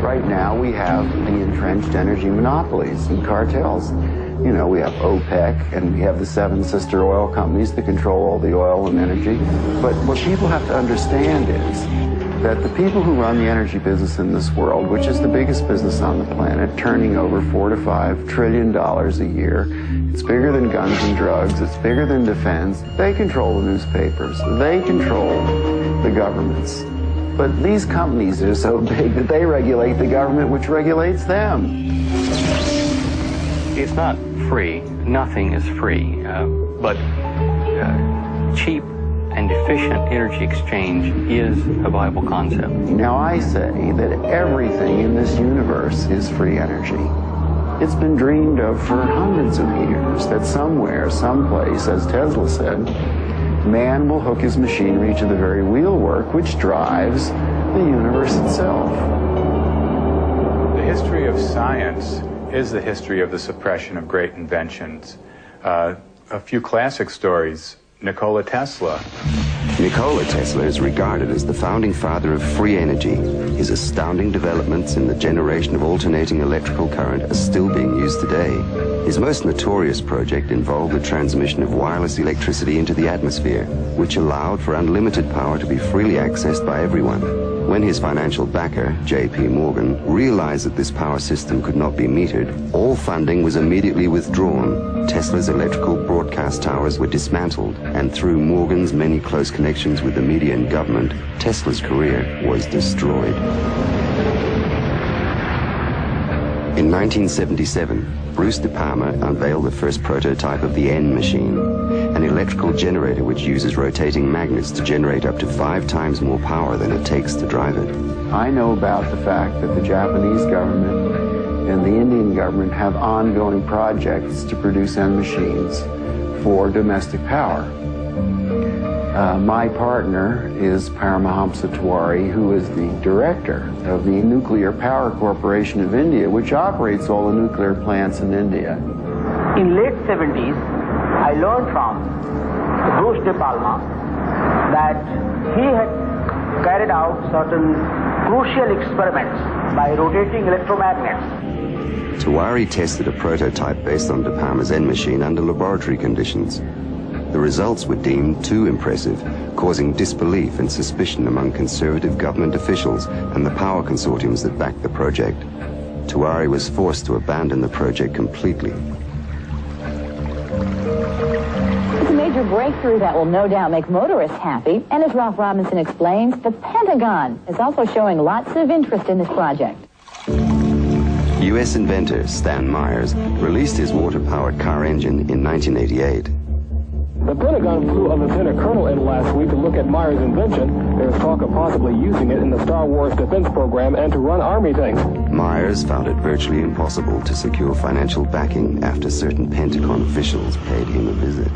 Right now we have the entrenched energy monopolies and cartels. You know, we have OPEC and we have the 7 sister oil companies that control all the oil and energy. But what people have to understand is that the people who run the energy business in this world, which is the biggest business on the planet, turning over $4 to $5 trillion a year, it's bigger than guns and drugs, it's bigger than defense, they control the newspapers, they control the governments. But these companies are so big that they regulate the government, which regulates them. It's not free. Nothing is free. But cheap and efficient energy exchange is a viable concept. Now I say that everything in this universe is free energy. It's been dreamed of for hundreds of years that somewhere, someplace, as Tesla said, man will hook his machinery to the very wheelwork which drives the universe itself. The history of science is the history of the suppression of great inventions. A few classic stories. Nikola Tesla. Nikola Tesla is regarded as the founding father of free energy. His astounding developments in the generation of alternating electrical current are still being used today. His most notorious project involved the transmission of wireless electricity into the atmosphere, which allowed for unlimited power to be freely accessed by everyone. When his financial backer, J.P. Morgan, realized that this power system could not be metered, all funding was immediately withdrawn. Tesla's electrical broadcast towers were dismantled, and through Morgan's many close connections with the media and government, Tesla's career was destroyed. In 1977, Bruce De Palma unveiled the first prototype of the N machine, an electrical generator which uses rotating magnets to generate up to 5 times more power than it takes to drive it. I know about the fact that the Japanese government and the Indian government have ongoing projects to produce N machines for domestic power. My partner is Paramahamsa Tiwari, who is the director of the Nuclear Power Corporation of India, which operates all the nuclear plants in India. In late 70s, I learned from Bruce De Palma that he had carried out certain crucial experiments by rotating electromagnets. Tiwari tested a prototype based on De Palma's N machine under laboratory conditions. The results were deemed too impressive, causing disbelief and suspicion among conservative government officials and the power consortiums that backed the project. Tiwari was forced to abandon the project completely. It's a major breakthrough that will no doubt make motorists happy, and as Ralph Robinson explains, the Pentagon is also showing lots of interest in this project. U.S. inventor Stan Meyer released his water-powered car engine in 1988. The Pentagon flew a lieutenant colonel in last week to look at Meyer's invention. There's talk of possibly using it in the Star Wars defense program and to run Army tanks. Myers found it virtually impossible to secure financial backing after certain Pentagon officials paid him a visit.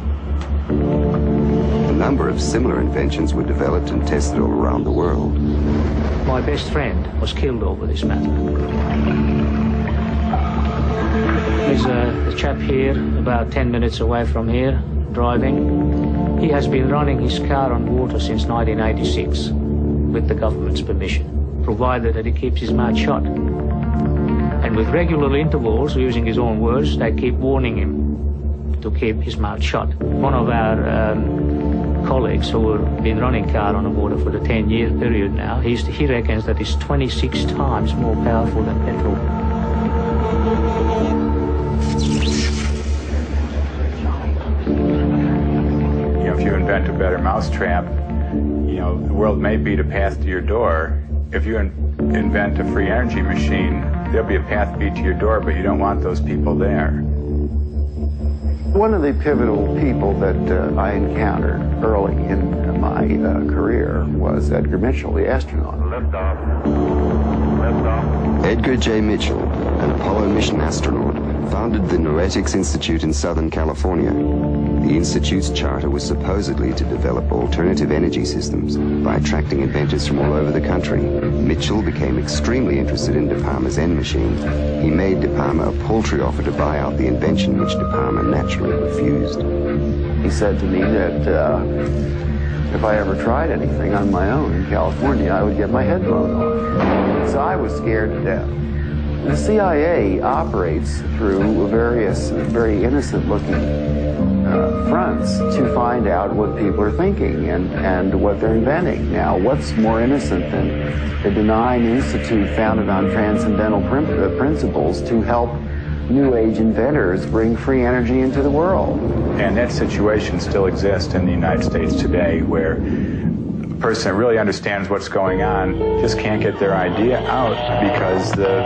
A number of similar inventions were developed and tested all around the world. My best friend was killed over this matter. There's a chap here, about 10 minutes away from here, driving. He has been running his car on water since 1986 with the government's permission, provided that he keeps his mouth shut. And with regular intervals, using his own words, they keep warning him to keep his mouth shut. One of our colleagues who have been running car on the water for the 10-year period now, he reckons that it's 26 times more powerful than petrol. If you invent a better mousetrap, the world may beat a path to your door. If you invent a free energy machine, there'll be a path beat to your door, but you don't want those people there. One of the pivotal people that I encountered early in my career was Edgar Mitchell, the astronaut. Liftoff. Edgar J. Mitchell, an Apollo mission astronaut, founded the Noetics Institute in Southern California. The Institute's charter was supposedly to develop alternative energy systems by attracting inventors from all over the country. Mitchell became extremely interested in De Palma's N machine. He made De Palma a paltry offer to buy out the invention, which De Palma naturally refused. He said to me that if I ever tried anything on my own in California, I would get my head blown off. So I was scared to death. The CIA operates through various very innocent-looking fronts to find out what people are thinking and what they're inventing. Now, what's more innocent than a benign institute founded on transcendental principles to help New Age inventors bring free energy into the world? And that situation still exists in the United States today, where a person that really understands what's going on just can't get their idea out because the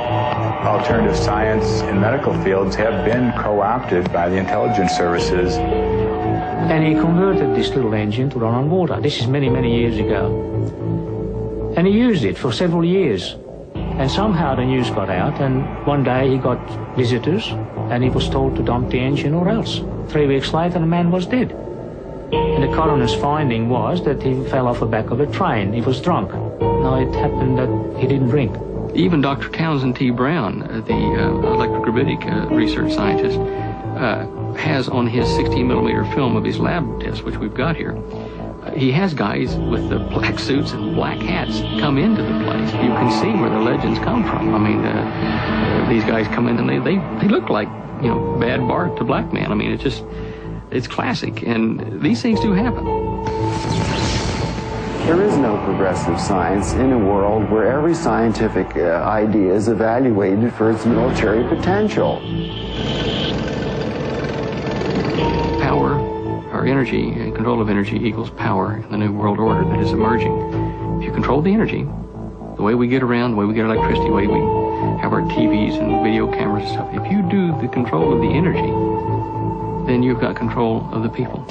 alternative science and medical fields have been co-opted by the intelligence services. And he converted this little engine to run on water. This is many, many years ago. And he used it for several years. And somehow the news got out, and one day he got visitors, and he was told to dump the engine or else. 3 weeks later, the man was dead. And the coroner's finding was that he fell off the back of a train. He was drunk. Now, it happened that he didn't drink. Even Dr. Townsend T. Brown, the electrogravitic research scientist, has on his 16-millimeter film of his lab tests, which we've got here, he has guys with the black suits and black hats come into the place. You can see where the legends come from. I mean, these guys come in and they look like, you know, Bad Bart to Black Man. I mean, it's classic, and these things do happen. There is no progressive science in a world where every scientific idea is evaluated for its military potential. Power, or energy, and control of energy equals power in the new world order that is emerging. If you control the energy, the way we get around, the way we get electricity, the way we have our TVs and video cameras and stuff, if you do the control of the energy, then you've got control of the people.